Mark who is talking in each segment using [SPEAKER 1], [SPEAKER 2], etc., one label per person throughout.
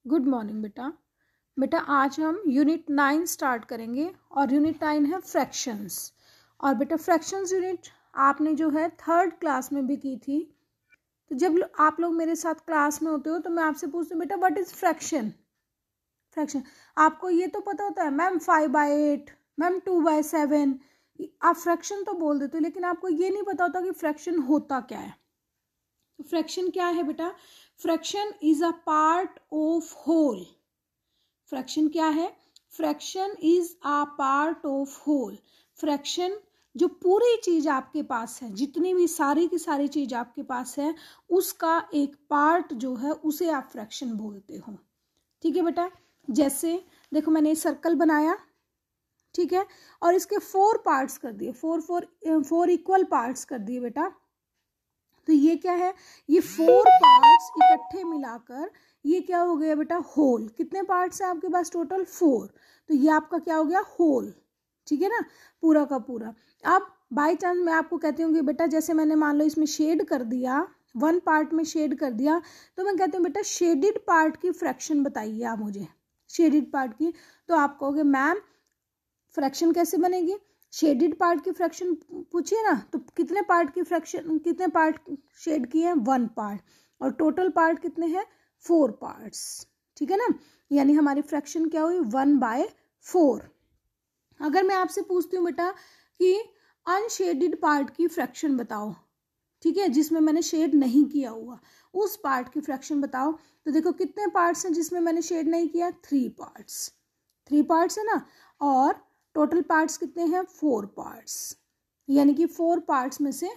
[SPEAKER 1] Good morning बेटा। बेटा आज हम यूनिट 9 स्टार्ट करेंगे और यूनिट 9 है फ्रैक्शंस। और बेटा फ्रैक्शंस यूनिट आपने जो है 3rd क्लास में भी की थी। तो जब आप लोग मेरे साथ क्लास में होते हो तो मैं आपसे पूछती हूँ बेटा व्हाट इज फ्रैक्शन। फ्रैक्शन आपको ये तो पता होता है मैम 5/8, मैम 2/7, आप फ्रैक्शन तो बोल देते हो, लेकिन आपको ये नहीं पता होता कि फ्रैक्शन होता क्या है। तो फ्रैक्शन क्या है बेटा? Fraction is a part of whole. Fraction क्या है? Fraction is a part of whole. Fraction जो पूरी चीज आपके पास है, जितनी भी सारी की सारी चीज आपके पास है, उसका एक पार्ट जो है उसे आप फ्रैक्शन बोलते हो। ठीक है बेटा। जैसे देखो मैंने सर्कल बनाया, ठीक है, और इसके 4 पार्ट्स कर दिए, 4 इक्वल पार्ट्स कर दिए बेटा। तो ये क्या है? ये 4 पार्ट्स इकट्ठे मिलाकर ये क्या हो गया बेटा? होल। कितने पार्ट्स हैं आपके पास? टोटल 4। तो ये आपका क्या हो गया? होल। ठीक है ना, पूरा का पूरा। अब बाय चांस मैं आपको कहती हूँ कि बेटा जैसे मैंने मान लो इसमें शेड कर दिया, 1 पार्ट में शेड कर दिया, तो मैं कहती हूँ बेटा शेडिड पार्ट की फ्रैक्शन बताइए आप मुझे, शेडिड पार्ट की। तो आप कहोगे मैम फ्रैक्शन कैसे बनेगी? शेडिड पार्ट की फ्रैक्शन पूछिए ना, तो कितने पार्ट की फ्रैक्शन, कितने पार्ट शेड किए हैं? 1 पार्ट। और टोटल पार्ट कितने हैं? 4 पार्ट्स। ठीक है ना, यानी हमारी फ्रैक्शन क्या हुई? 1/4। अगर मैं आपसे पूछती हूँ बेटा कि अनशेडिड पार्ट की फ्रैक्शन बताओ, ठीक है, जिसमें मैंने शेड नहीं किया हुआ, उस पार्ट की फ्रैक्शन बताओ, तो देखो कितने पार्ट्स हैं जिसमें मैंने शेड नहीं किया? 3 पार्ट्स। 3 पार्ट्स है ना, और टोटल पार्ट्स कितने हैं? 4 पार्ट्स। यानी कि 4 पार्ट्स में से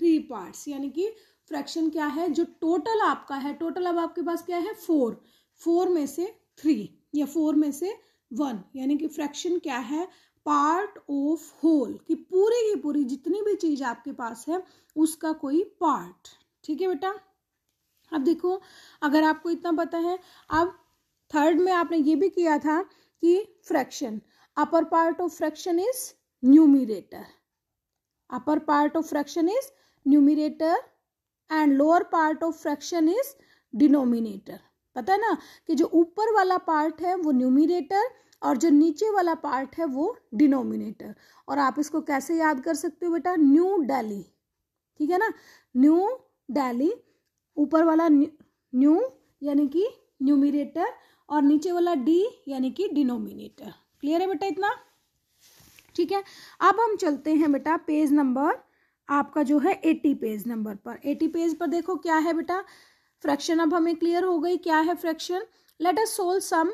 [SPEAKER 1] 3 पार्ट्स, यानी कि फ्रैक्शन क्या है? जो टोटल आपका है, टोटल अब आपके पास क्या है? 4 में से 3 या 4 में से 1, यानी कि फ्रैक्शन क्या है? पार्ट ऑफ होल, कि पूरी की पूरी जितनी भी चीज आपके पास है उसका कोई पार्ट। ठीक है बेटा। अब देखो अगर आपको इतना पता है, अब 3rd में आपने ये भी किया था कि fraction, upper part of fraction is numerator, upper part of fraction is numerator and lower part of fraction is denominator. पता है ना कि जो ऊपर वाला पार्ट है वो न्यूमरेटर और जो नीचे वाला पार्ट है वो डिनोमिनेटर। और आप इसको कैसे याद कर सकते हो बेटा? न्यू दिल्ली, ठीक है ना, न्यू दिल्ली, ऊपर वाला न्यू यानी कि न्यूमरेटर और नीचे वाला डी यानी कि डिनोमिनेटर। क्लियर है बेटा इतना? ठीक है। अब हम चलते हैं बेटा पेज नंबर आपका जो है 80 पेज नंबर पर। 80 पेज पर देखो क्या है बेटा? फ्रैक्शन अब हमें क्लियर हो गई क्या है fraction. Let us solve some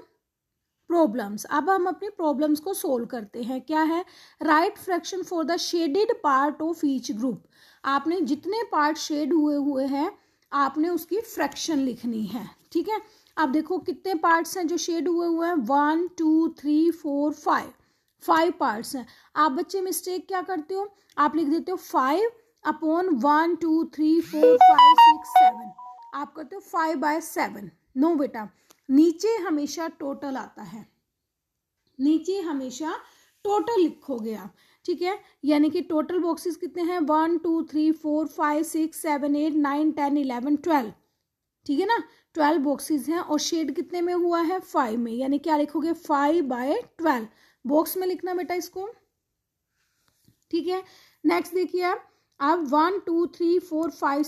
[SPEAKER 1] problems. अब हम अपनी प्रॉब्लम्स को सोल्व करते हैं। क्या है? Right fraction for the shaded part of each group. आपने जितने पार्ट शेड हुए हैं आपने उसकी फ्रैक्शन लिखनी है। ठीक है। अब देखो कितने पार्ट्स हैं जो शेड हुए हैं? 1 2 3 4 5 पार्ट्स हैं। आप बच्चे मिस्टेक क्या करते हो? आप लिख देते हो 5/1 2 3 4 5 6 7, आप करते हो 5/7। नो बेटा, नीचे हमेशा टोटल आता है, नीचे हमेशा टोटल लिखोगे आप। ठीक है, यानी कि टोटल बॉक्सेस कितने हैं? 1 2 3 4 5 6 7 8 9 10 11 12। ठीक है ना, 12 बॉक्सेस हैं और शेड कितने में हुआ है? 5 में, यानी क्या लिखोगे? 5/12 बॉक्स में लिखना बेटा इसको। ठीक है, नेक्स्ट देखिए आप, अब 1 2 3 4 5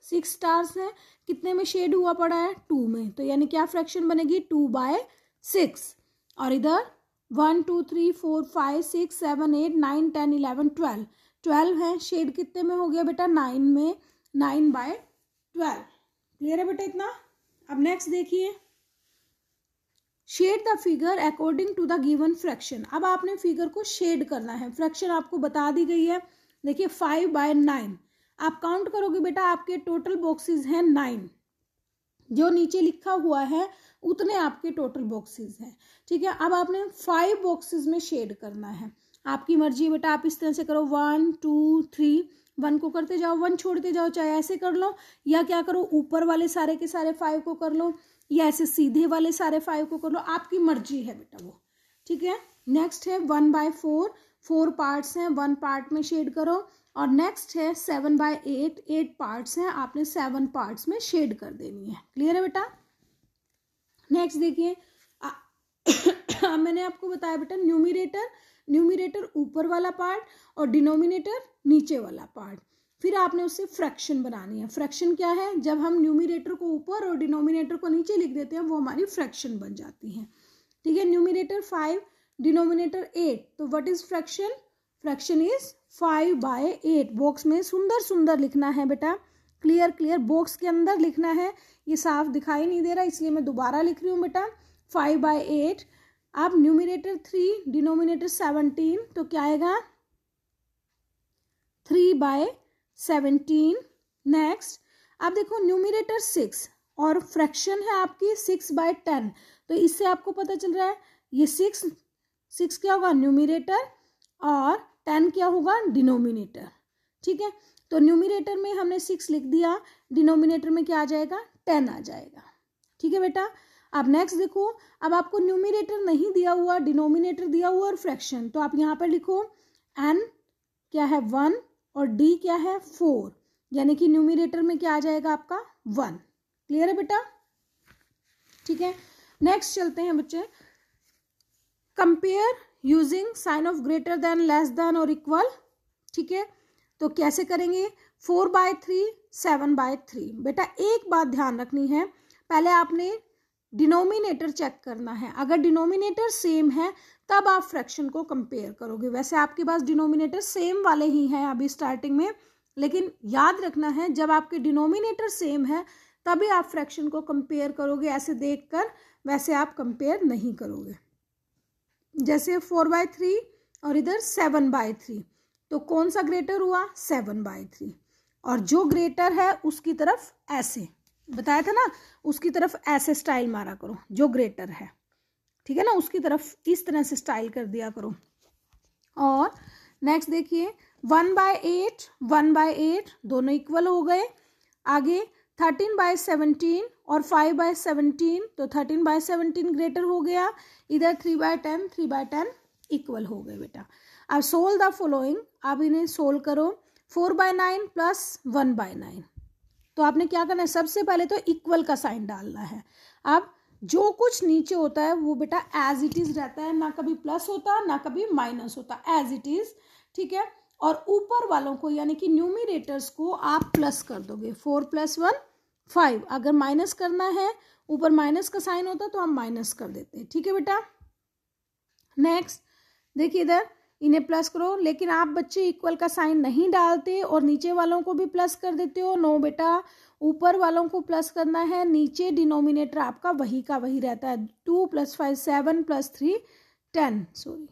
[SPEAKER 1] 6 स्टार्स हैं, कितने में शेड हुआ पड़ा है? 2 में, तो यानी क्या फ्रैक्शन बनेगी? 2/6। और इधर 1 2 3 4 5 6 7 8 9 10 11 12 12 है, शेड कितने में हो गया बेटा? 9 में, 9/12। क्लियर है बेटा इतना? अब नेक्स्ट देखिए, shade the figure according to the given fraction. अब आपने फिगर को शेड करना है, फ्रैक्शन आपको बता दी गई है। देखिए 5/9, आप काउंट करोगे बेटा, आपके टोटल बॉक्सेस हैं 9, जो नीचे लिखा हुआ है उतने आपके टोटल बॉक्सेस हैं। ठीक है, अब आपने 5 बॉक्सेस में शेड करना है, आपकी मर्जी है बेटा, आप इस तरह से करो 1 2 3, 1 को करते जाओ, 1 छोड़ते जाओ, चाहे ऐसे कर लो या क्या करो ऊपर वाले सारे के सारे 5 को कर लो या ऐसे सीधे वाले सारे 5 को कर लो, आपकी मर्जी है बेटा वो। ठीक है, नेक्स्ट है 1/4, 4 पार्ट्स हैं, 1 पार्ट में शेड करो। और नेक्स्ट है 7/8, 8 पार्ट्स हैं, आपने 7 पार्ट्स में शेड कर देनी है। क्लियर है बेटा? नेक्स्ट देखिए मैंने आपको बताया बेटा न्यूमिरेटर ऊपर वाला पार्ट और डिनोमिनेटर नीचे वाला पार्ट। फिर आपने उससे फ्रैक्शन बनानी है। फ्रैक्शन क्या है? जब हम न्यूमिरेटर को ऊपर और डिनोमिनेटर को नीचे लिख देते हैं वो हमारी फ्रैक्शन बन जाती है। ठीक है, न्यूमिरेटर 5 डिनोमिनेटर 8, तो what is fraction? Fraction is 5/8। Box में सुंदर सुंदर लिखना है बेटा, क्लियर बॉक्स के अंदर लिखना है। ये साफ दिखाई नहीं दे रहा इसलिए मैं दोबारा लिख रही हूँ बेटा 5/8। अब न्यूमिरेटर 3 डिनोमिनेटर 17, तो क्या आएगा 3/17। नेक्स्ट अब देखो न्यूमिरेटर 6 और फ्रैक्शन है आपकी 6/10, तो इससे आपको पता चल रहा है ये 6 क्या होगा न्यूमिरेटर और 10 क्या होगा डिनोमिनेटर। ठीक है, तो न्यूमिरेटर में हमने 6 लिख दिया, डिनोमिनेटर में क्या आ जाएगा 10 आ जाएगा। ठीक है बेटा, अब नेक्स्ट देखो, अब आपको न्यूमिरेटर नहीं दिया हुआ, डिनोमिनेटर दिया हुआ और फ्रैक्शन, तो आप यहाँ पर लिखो n क्या है 1 और d क्या है 4, यानी कि न्यूमिरेटर में क्या आ जाएगा आपका 1। क्लियर है बेटा? ठीक है, नेक्स्ट चलते हैं बच्चे, compare using sign of greater than, less than और इक्वल। ठीक है, तो कैसे करेंगे? 4/3 7/3। बेटा एक बात ध्यान रखनी है, पहले आपने डिनोमिनेटर चेक करना है, अगर डिनोमिनेटर सेम है तब आप फ्रैक्शन को कंपेयर करोगे। वैसे आपके पास डिनोमिनेटर सेम वाले ही हैं अभी स्टार्टिंग में, लेकिन याद रखना है जब आपके डिनोमिनेटर सेम है तभी आप फ्रैक्शन को कंपेयर करोगे। ऐसे देखकर वैसे आप कंपेयर नहीं करोगे। जैसे 4/3 और इधर 7/3, तो कौन सा ग्रेटर हुआ 7/3, और जो ग्रेटर है उसकी तरफ ऐसे बताया था ना, उसकी तरफ ऐसे स्टाइल मारा करो जो ग्रेटर है। ठीक है ना, उसकी तरफ इस तरह से स्टाइल कर दिया करो। और नेक्स्ट देखिए 1/8 1/8 दोनों इक्वल हो गए। आगे 13/17 और 5/17, तो 13/17 ग्रेटर हो गया। इधर 3/10 3/10 इक्वल हो गए बेटा। अब सोल्व द फॉलोइंग, अब इन्हें सोल्व करो। 4/9 प्लस 1/9, तो आपने क्या करना है, सबसे पहले तो इक्वल का साइन डालना है। अब जो कुछ नीचे होता है वो बेटा एज इट इज रहता है, ना कभी प्लस होता ना कभी माइनस होता, एज इट इज। ठीक है, और ऊपर वालों को यानी कि न्यूमिरेटर्स को आप प्लस कर दोगे। 4 + 1 5, अगर माइनस करना है ऊपर माइनस का साइन होता तो हम माइनस कर देते। ठीक है बेटा, नेक्स्ट देखिए इधर इन्हें प्लस करो, लेकिन आप बच्चे इक्वल का साइन नहीं डालते और नीचे वालों को भी प्लस कर देते हो। नो बेटा, ऊपर वालों को प्लस करना है, नीचे डिनोमिनेटर आपका वही का वही रहता है। 2 + 5 7 + 3 10 सॉरी।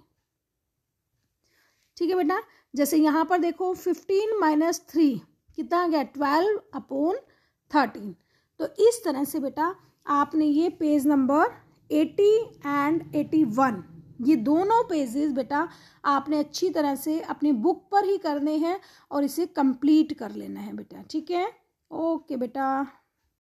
[SPEAKER 1] ठीक है बेटा, जैसे यहाँ पर देखो 15 - 3 कितना आ गया 12/13। तो इस तरह से बेटा आपने ये पेज नंबर 80 एंड 81 ये दोनों पेजेस बेटा आपने अच्छी तरह से अपनी बुक पर ही करने हैं और इसे कंप्लीट कर लेना है बेटा। ठीक है, ओके बेटा।